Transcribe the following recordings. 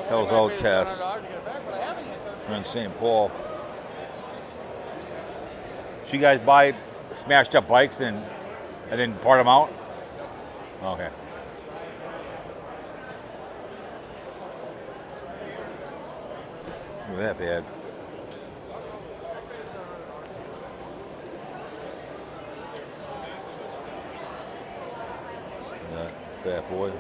Hell's Outcast. We're in St. Paul. So you guys buy smashed up bikes and then part them out? Okay. Look at that bad. That fat boy.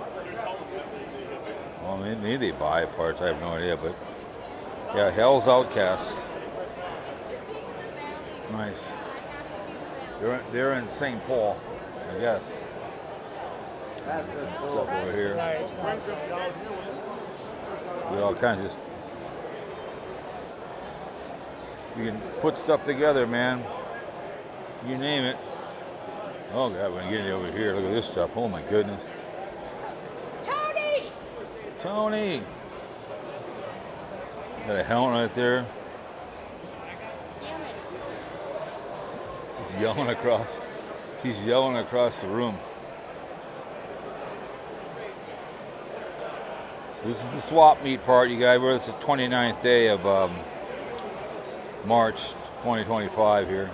Well, maybe they buy parts. I have no idea, but yeah, Hell's Outcast. Nice. They're in St. Paul, I guess. Stuff over here. We all kind of just. You can put stuff together, man. You name it. Oh God, we're getting over here. Look at this stuff. Oh my goodness. Tony! Got a helmet right there. She's yelling across. She's yelling across the room. So this is the swap meet part, you guys. It's the 29th day of March 2025 here.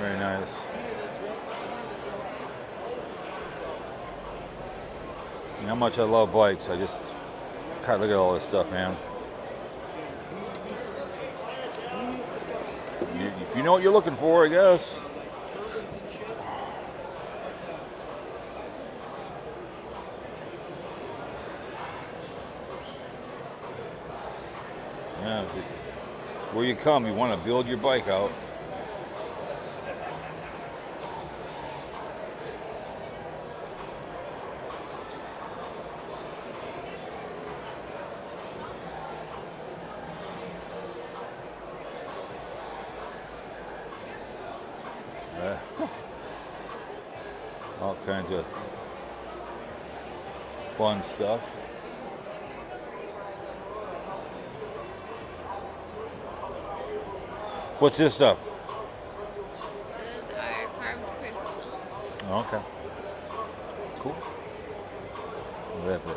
Very nice. How much I love bikes. I just kind of look at all this stuff, man. If you know what you're looking for, I guess. Yeah, where you come, you want to build your bike out. All kinds of fun stuff. What's this stuff? Those are carved crystals. Oh, okay. Cool. That bad boy.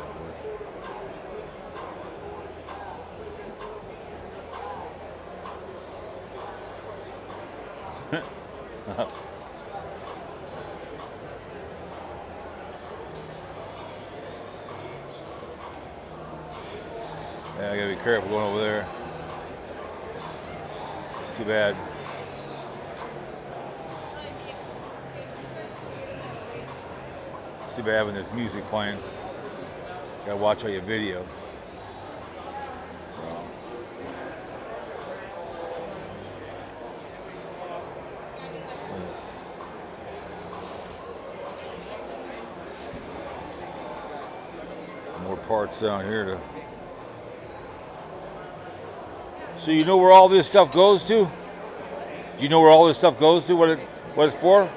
Yeah, I gotta be careful going over there. It's too bad. It's too bad when there's music playing. Gotta watch all your video. More parts down here to. So you know where all this stuff goes to? Do you know where all this stuff goes to? What it's for?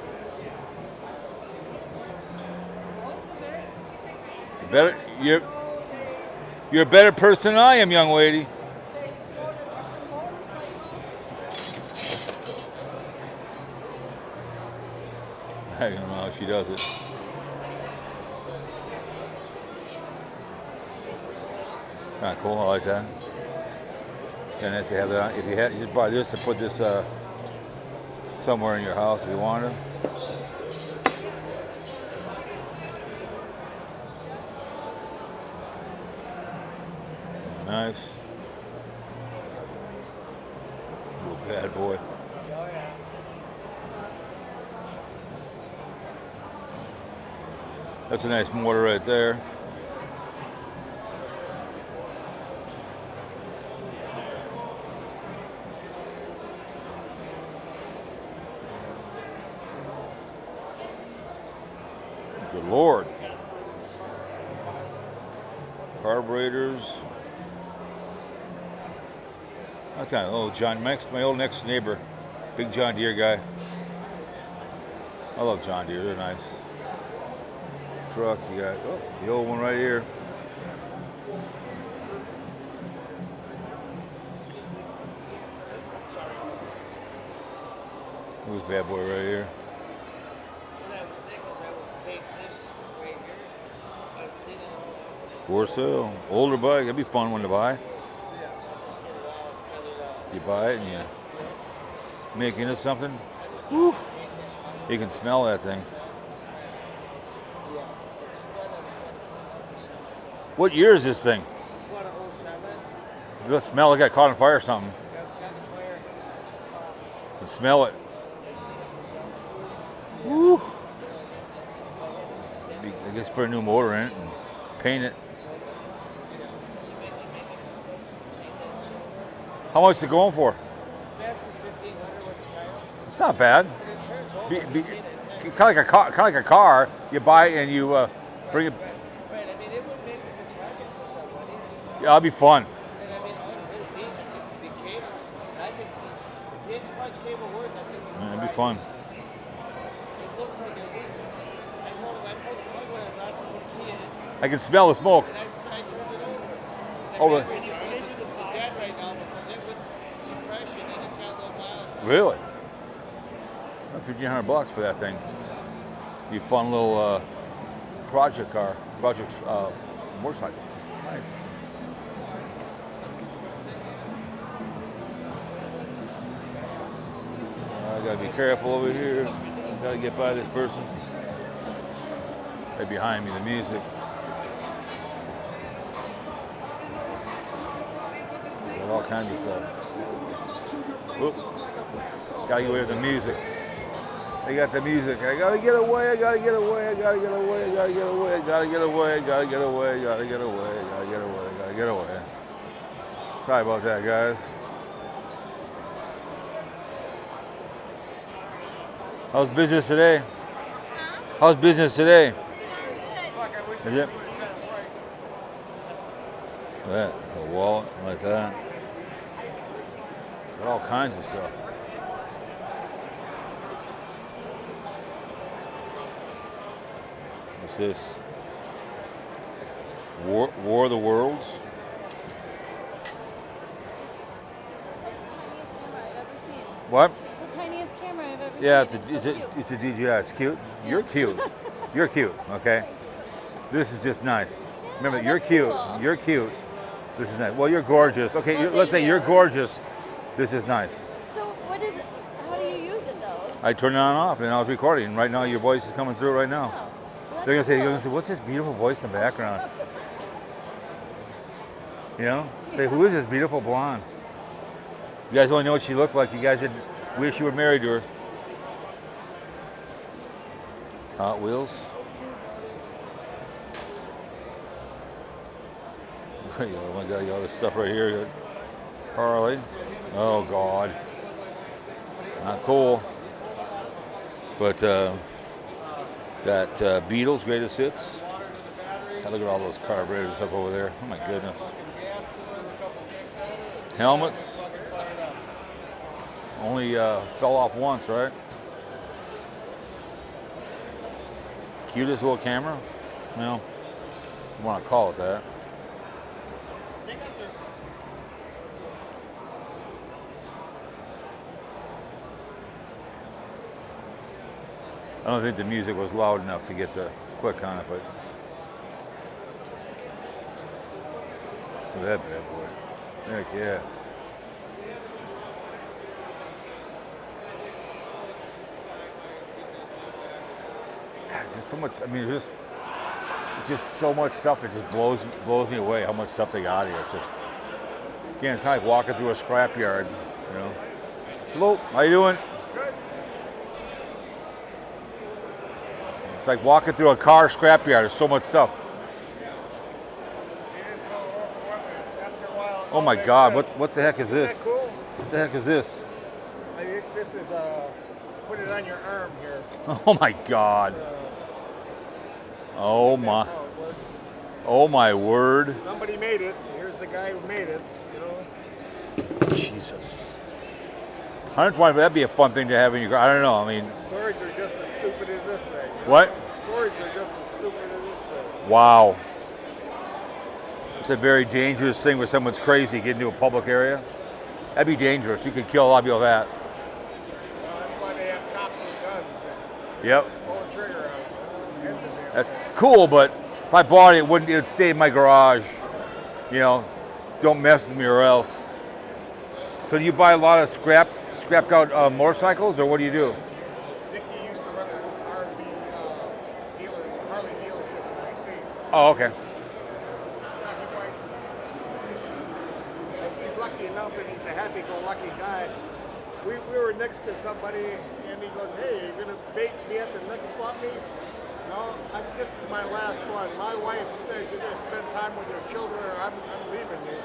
You're a better person than I am, young lady. I don't know how she does it. Kind of cool. I like that. And if you have that, if you had, you just buy this to put this somewhere in your house if you wanted. Nice. Little bad boy. That's a nice motor right there. Good Lord. Carburetors. That's not, oh, John Max, my old next neighbor. Big John Deere guy. I love John Deere, they're nice. Truck, you got the old one right here. This bad boy right here. For sale. Older bike. That'd be a fun one to buy. You buy it and you make into something. Woo. You can smell that thing. What year is this thing? Does it smell like it got caught on fire or something? You can smell it. Woo. I guess put a new motor in it and paint it. How much is it going for? It's not bad. Kind of like a car. You buy it and you bring it. Yeah, that'll be fun. Yeah, it'll be fun. I can smell the smoke. Oh, really? $1,500 for that thing. Be a fun little project car, motorcycle. Nice. I gotta be careful over here. Gotta get by this person. Right behind me, the music. Got all kinds of stuff. Oop. Gotta get away with the music. They got the music. I gotta get away, I gotta get away, I gotta get away, I gotta get away, I gotta get away, I gotta get away, I gotta get away, I gotta get away, I gotta get away. Sorry about that, guys. How's business today? How's business today? Is it? That, a wallet like that. Got all kinds of stuff. What's this? War of the Worlds. What? It's the tiniest camera I've ever Yeah, seen. it's a DJI. It's cute. You're cute. You're cute. Okay. This is just nice. Remember, Oh, you're that's cute. cool. You're cute. This is nice. Well, you're gorgeous. Okay, Well, let's say thank you're you. gorgeous. This is nice. So what is it? How do you use it though? I turned it on and off, and I was recording. Right now, your voice is coming through right now. Oh, well, They're that's gonna cool. say, "What's this beautiful voice in the background?" You know, say, "Who is this beautiful blonde?" You guys only know what she looked like. You guys should wish you were married to her. Hot Wheels. Oh my God, you got all this stuff right here. Harley. Oh God. Not cool. But got Beatles greatest hits. God, look at all those carburetors up over there. Oh my goodness. Helmets. Only fell off once, right? Cutest little camera. Well, you want to call it that. I don't think the music was loud enough to get the click on it, but look at that bad boy. Heck yeah. God, just so much. I mean, just so much stuff. It just blows me away how much stuff they got here. It's just, again, it's kind of like walking through a scrapyard, you know. Hello, how you doing? It's like walking through a car scrapyard. There's so much stuff. Oh my God! What the heck is this? Isn't that cool? What the heck is this? I think this is put it on your arm here. Oh my God! Oh my! That's how it works. Oh my word! Somebody made it. Here's the guy who made it. You know. Jesus. 120. That'd be a fun thing to have in your car. I don't know. I mean, Swords are just as stupid as this thing. You know? what? Swords are just as stupid as this thing. Wow. It's a very dangerous thing when someone's crazy getting into a public area. That'd be dangerous. You could kill a lot of people with that. Well, that's why they have cops with guns and Yep. pull the trigger out. End of the deal. That's cool, but if I bought it, it would stay in my garage. You know, don't mess with me or else. So do you buy a lot of scrapped out motorcycles, or what do you do? Dickie used to run a R&B Harley dealership in IC. Oh, okay. He's lucky enough, and he's a happy-go-lucky guy. We were next to somebody, and he goes, "Hey, are you gonna bait me at the next swap meet?" No, this is my last one. My wife says you're gonna spend time with your children, or I'm leaving you.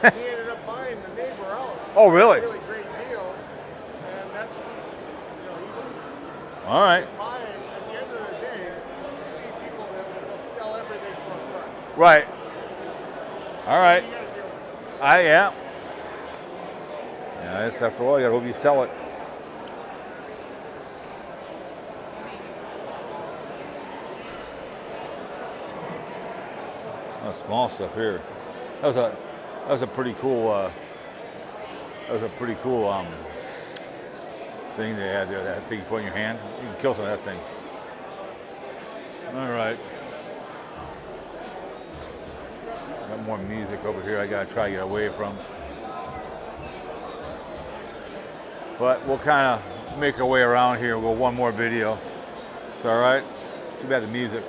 He ended up buying the neighbor out. Oh, really? Really great deal, and that's he All right. buy it. At the end of the day, you see people that will sell everything for a price. Right. All right. You gotta deal with it. Yeah. Yeah, it's after all, you gotta hope you sell it. Oh, small stuff here. That was a pretty cool thing they had there. That thing you put in your hand. You can kill some of that thing. All right. Got more music over here I gotta try to get away from. But we'll kind of make our way around here. We'll go one more video. It's all right. Too bad the music.